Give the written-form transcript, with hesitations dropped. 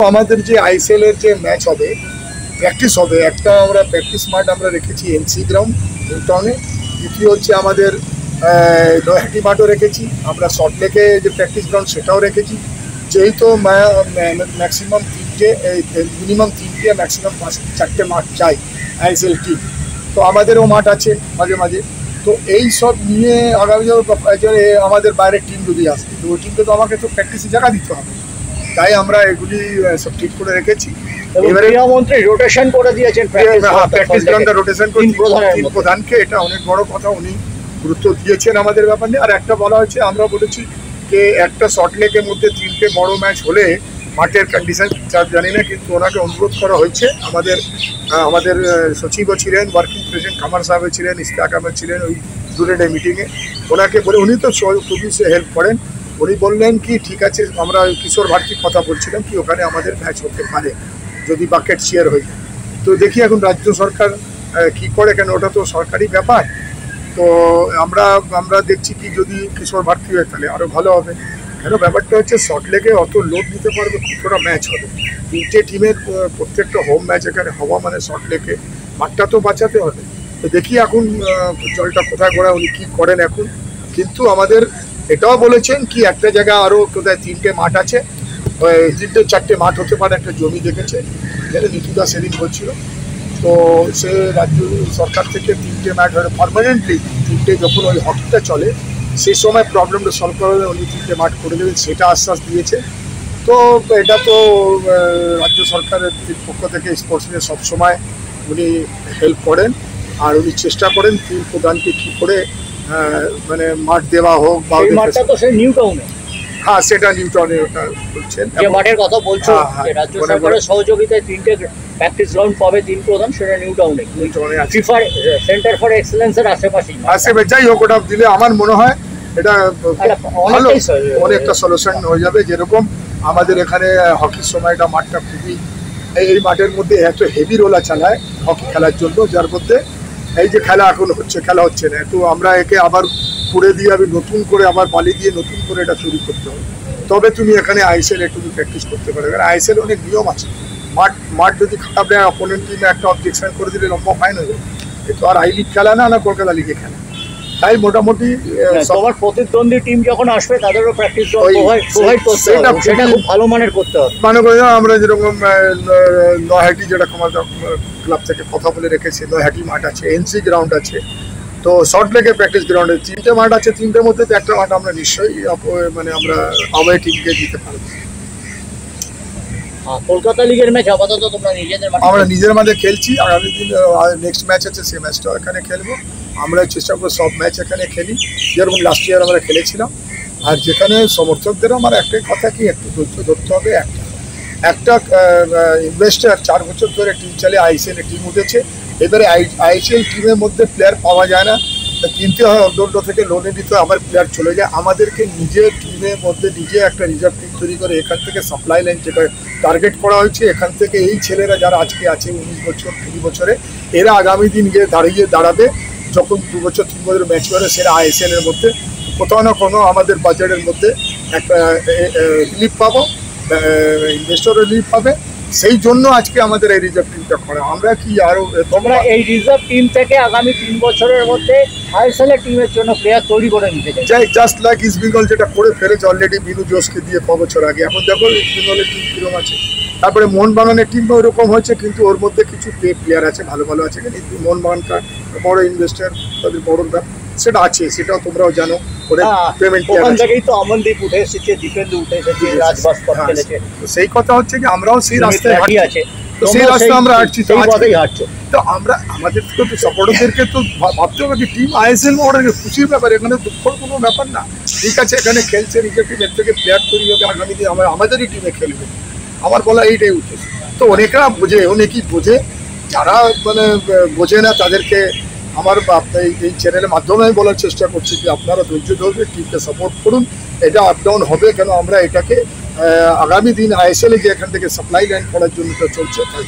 আমাদের যে আইএসএল এর যে ম্যাচ হবে, প্র্যাকটিস হবে, একটা আমরা প্র্যাকটিস মাঠ আমরা রেখেছি এনসি গ্রাউন্ড নিউটাউনে। দ্বিতীয় হচ্ছে আমাদের নৈহাটি মাঠও রেখেছি, আমরা সল্টলেকে যে প্র্যাকটিস গ্রাউন্ড সেটাও রেখেছি। যেহেতু ম্যাক্সিমাম মিনিমাম তিনটে ম্যাক্সিমাম চারটে মাঠ চাই আইএসএল টিম, তো আমাদেরও মাঠ আছে মাঝে মাঝে। তো এই সব নিয়ে আগামী আমাদের বাইরের টিম যদি আসে, তো ওই টিমকে তো আমাকে তো প্র্যাকটিসে জায়গা দিতে হবে, তাই আমরা এগুলি সব ঠিক করে রেখেছি। ক্রীড়ামন্ত্রী রোটেশন করে দিয়েছেন, প্র্যাকটিস গ্রাউন্ডটা রোটেশন করে তিন প্রধানকে, এটা অনেক বড় কথা, উনি গুরুত্ব দিয়েছেন আমাদের ব্যাপার নিয়ে। আর একটা বলা হয়েছে, আমরা বলেছি যে একটা সল্টলেকের মধ্যে তিনটে বড় ম্যাচ হলে মাঠের কন্ডিশন জানি না, কিন্তু ওনাকে অনুরোধ করা হয়েছে। আমাদের সচিবও ছিলেন, ওয়ার্কিং প্রেসিডেন্ট কামার সাহেব ছিলেন, ইশতিয়াক আহমেদ ছিলেন ওই দুটো মিটিংয়ে। ওনাকে বলে, উনি তো খুবই হেল্প করেন, উনি বললেন কি ঠিক আছে, আমরা কিশোর ভারতীর কথা বলছিলাম কি ওখানে আমাদের ম্যাচ হতে পারে যদি বাকেট শেয়ার হয়ে যায়। তো দেখি এখন রাজ্য সরকার কি করে, কেন ওটা তো সরকারি ব্যাপার। তো আমরা দেখছি কি যদি কিশোর ভারতী হয় তাহলে আরও ভালো হবে। কেন ব্যাপারটা হচ্ছে সল্টলেকে অত লোড নিতে পারবে, কতটা ম্যাচ হবে, তিনটে টিমের প্রত্যেকটা হোম ম্যাচ এখানে হওয়া মানে সল্টলেকে মাঠটা তো বাঁচাতে হবে। তো দেখি এখন জলটা কোথায় গড়ায়, উনি কী করেন এখন। কিন্তু আমাদের এটাও বলেছেন কি একটা জায়গা আরও কোথায় তিনটে মাঠ আছে, তিনটে চারটে মাঠ হতে পারে, একটা জমি দেখেছে যেটা নিতুদা সেদিন বলছিল। তো সে রাজ্য সরকার থেকে তিনটে ম্যাচ ধরে পারমানেন্টলি তিনটে, যখন ওই হকিটা চলে সেই সময় প্রবলেমটা সলভ করা উনি তিনটে মাঠ করে দেবেন, সেটা আশ্বাস দিয়েছে। তো এটা তো রাজ্য সরকারের পক্ষ থেকে স্পোর্টস নিয়ে সবসময় উনি হেল্প করেন, আর উনি চেষ্টা করেন তিন প্রধানকে কী করে মানে মাঠ দেওয়া হোক। বা মাঠটা তো সেই নিউ টাউনে, হ্যাঁ সেটা নিউটাউনে ওটা বলছেন, যে মাঠের কথা বলছো, রাজ্য সরকারের সহযোগিতায় তিনটে প্র্যাকটিস গ্রাউন্ড পাবে তিন প্রধান, সেটা নিউ টাউনে ফিফার সেন্টার ফর এক্সেলেন্সের আশেপাশেই। যাই হোক, ওটা দিলে আমার মনে হয় এটা ভালো অনেকটা সলিউশন হয়ে যাবে। যেরকম আমাদের এখানে হকির সময়টা মাঠটা খুবই, এই মাঠের মধ্যে এত হেভি রোলা চালায় হকি খেলার জন্য, যার মধ্যে এই যে খেলা এখন খেলা হচ্ছে না, তো আমরা একে আবার করে দিয়ে আমি নতুন করে আবার বালি দিয়ে নতুন করে এটা তৈরি করতে হবে, তবে তুমি এখানে আইএসএল একটু প্র্যাকটিস করতে পারবে। কারণ আইএসএল অনেক নিয়ম আছে, মাঠ যদি খারাপ নেয় অপোনেন্ট টিমে একটা অবজেকশন করে দিলে লম্বা ফাইন হয়ে যাবে। এ তো আর আই লিগ খেলা না, কলকাতা লিগে খেলা। তাই মোটামুটি সবার প্রতিদ্বন্দ্বী টিম যখন আসবে তাদেরও প্র্যাকটিস প্রোভাইড করতে হবে, সেটা খুব ভালো মানের করতে হবে। মনে করি আমরা যেরকম নৈহাটি, যেটা আমাদের ক্লাব থেকে কথা বলে রেখেছে, নৈহাটি মাঠ আছে, এনসি গ্রাউন্ড আছে, তো সল্টলেকের প্র্যাকটিস গ্রাউন্ডে তিনটে মাঠ আছে, তিনটের মধ্যে তো একটা মাঠ আমরা নিশ্চয়ই মানে আমরা আওয়ে টিমকে দিতে পারবো। কলকাতা লিগের ম্যাচ আপাতত আমরা নিজের মাঠে খেলছি, আগামী দিন নেক্সট ম্যাচ আছে, সেই ম্যাচটাও এখানে খেলবো। আমরা চেষ্টা করবো সব ম্যাচ এখানে খেলি, যেরকম লাস্ট ইয়ার আমরা খেলেছিলাম। আর যেখানে সমর্থকদের আমার একটাই কথা কি, একটু ধৈর্য ধরতে হবে। একটা ইনভেস্টার 4 বছর ধরে টিম চালে আইএসএল টিম উঠেছে, এবারে আইএসএল টিমের মধ্যে প্লেয়ার পাওয়া যায় না, কিনতে হয় অন্য থেকে, লোনে নিতে হয়, আবার প্লেয়ার চলে যায়। আমাদেরকে নিজের টিমের মধ্যে নিজে একটা রিজার্ভ টিম তৈরি করে এখান থেকে সাপ্লাই লাইন যেটা টার্গেট করা হয়েছে, এখান থেকে এই ছেলেরা যারা আজকে আছে 19 বছর 20 বছরে, এরা আগামী দিন গিয়ে দাঁড়াবে যখন 2 বছর 3 বছর ম্যাচ করে, সেটা আইএসএল এর মধ্যে কোথাও না কোনো আমাদের বাজেটের মধ্যে একটা রিলিফ পাবো, ইনভেস্টরও রিলিফ পাবে। সেই জন্য আজকে আমাদের এই রিজার্ভ টিমটা করা। আমরা কি আরো তোমরা এই রিজার্ভ টিম থেকে আগামী 3 বছরের মধ্যে আইএসএল এর টিমের জন্য প্লেয়ার তৈরি করে নিতে চাই, জাস্ট লাইক ইস্ট বেঙ্গল যেটা করে ফেলেছে অলরেডি বিনু জোসকে দিয়ে 5 বছর আগে। এখন দেখো ইস্ট বেঙ্গলের টিম কিরকম আছে, তারপরে মোহনবাগানের টিমও ওরকম হয়েছে, কিন্তু ওর মধ্যে কিছু প্লেয়ার আছে ভালো ভালো আছে। কিন্তু মোহনবাগানটা বড় ইনভেস্টার, তাদের বড় সেটা আছে, সেটাও তোমরাও জানো। ওখান থেকেই তো অমনদীপ উঠে এসেছে, দীপেন্দু উঠে এসেছে, রাজভাস্কর খেলেছে। সেই কথা হচ্ছে কি আমরাও সেই রাস্তায় আছে, সেই রাস্তা আমরা হাঁটছি, হাঁটছো। তো আমরা আমাদের তো সাপোর্টারদেরকে তো ভাবতে হবে কি টিম আইএসএল ওদের খুশির ব্যাপার, এখানে দুঃখর কোনো ব্যাপার না। ঠিক আছে, এখানে খেলছে নিজের টিম, এর থেকে প্লেয়ার তৈরি হবে, আগামী দিন আমাদেরই টিমে খেলবে, আমার বলা এইটাই উঠেছে। তো অনেকেই বোঝে, যারা মানে বোঝে না তাদেরকে আমার এই চ্যানেলের মাধ্যমে আমি বলার চেষ্টা করছি যে আপনারা ধৈর্য ধরবে, টিমকে সাপোর্ট করুন। এটা আপ ডাউন হবে, কেন আমরা এটাকে আগামী দিন আইএসএল যে এখান থেকে সাপ্লাই লাইন করার জন্য চলছে তাই।